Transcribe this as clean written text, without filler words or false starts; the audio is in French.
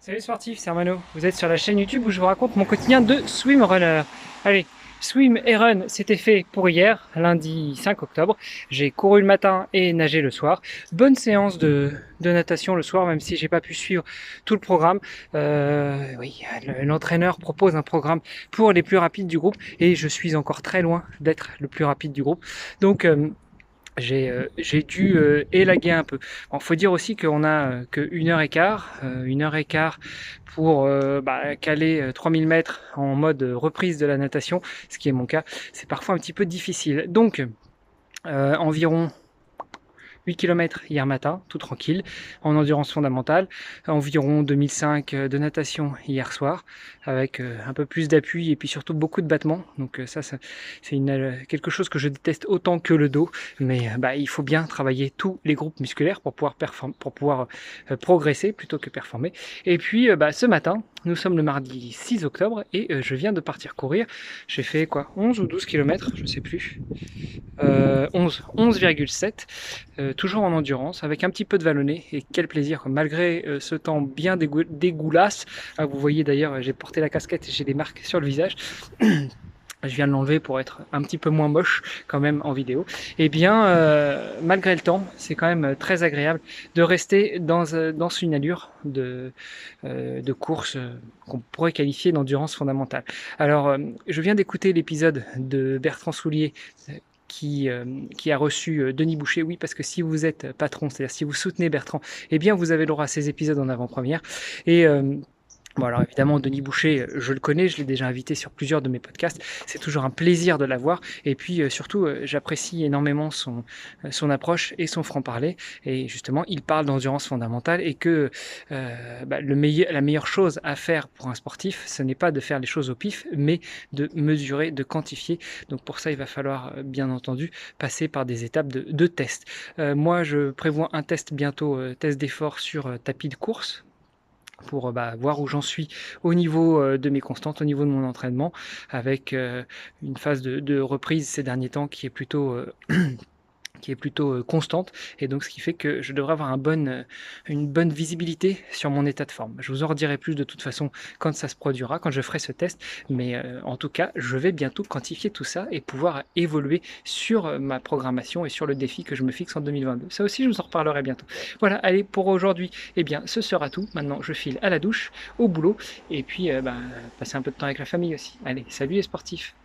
Salut sportifs, c'est Armano. Vous êtes sur la chaîne YouTube où je vous raconte mon quotidien de swim runner. Allez, swim et run, c'était fait pour hier, lundi 5 octobre. J'ai couru le matin et nagé le soir. Bonne séance de natation le soir, même si j'ai pas pu suivre tout le programme. Oui, l'entraîneur propose un programme pour les plus rapides du groupe et je suis encore très loin d'être le plus rapide du groupe. Donc, j'ai dû élaguer un peu. Bon, faut dire aussi qu'on a que une heure et quart pour caler 3000 mètres en mode reprise de la natation, ce qui est mon cas. C'est parfois un petit peu difficile. Donc, environ 8 km hier matin, tout tranquille, en endurance fondamentale, environ 2005 de natation hier soir, avec un peu plus d'appui et puis surtout beaucoup de battements. Donc c'est quelque chose que je déteste autant que le dos, mais il faut bien travailler tous les groupes musculaires pour pouvoir progresser plutôt que performer. Et puis ce matin, nous sommes le mardi 6 octobre et je viens de partir courir. J'ai fait quoi, 11 ou 12 km, je sais plus. 11,7, toujours en endurance, avec un petit peu de vallonné, et quel plaisir, malgré ce temps bien dégueulasse. Ah, vous voyez d'ailleurs, j'ai porté la casquette et j'ai des marques sur le visage. Je viens de l'enlever pour être un petit peu moins moche quand même en vidéo. Et bien, malgré le temps, c'est quand même très agréable de rester dans une allure de course qu'on pourrait qualifier d'endurance fondamentale. Alors, je viens d'écouter l'épisode de Bertrand Soulier qui a reçu Denis Boucher. Oui, parce que si vous êtes patron, c'est-à-dire si vous soutenez Bertrand, eh bien vous avez le droit à ces épisodes en avant-première. Et bon, alors évidemment, Denis Boucher, je le connais, je l'ai déjà invité sur plusieurs de mes podcasts. C'est toujours un plaisir de l'avoir. Et puis surtout, j'apprécie énormément son approche et son franc-parler. Et justement, il parle d'endurance fondamentale et que la meilleure chose à faire pour un sportif, ce n'est pas de faire les choses au pif, mais de mesurer, de quantifier. Donc pour ça, il va falloir bien entendu passer par des étapes de tests. Moi, je prévois un test bientôt, test d'effort sur tapis de course, pour voir où j'en suis au niveau de mes constantes, au niveau de mon entraînement, avec une phase de reprise ces derniers temps qui est plutôt constante, et donc ce qui fait que je devrais avoir une bonne visibilité sur mon état de forme. Je vous en redirai plus de toute façon quand ça se produira, quand je ferai ce test, mais en tout cas, je vais bientôt quantifier tout ça et pouvoir évoluer sur ma programmation et sur le défi que je me fixe en 2022. Ça aussi, je vous en reparlerai bientôt. Voilà, allez, pour aujourd'hui, eh bien, ce sera tout. Maintenant, je file à la douche, au boulot, et puis passer un peu de temps avec la famille aussi. Allez, salut les sportifs!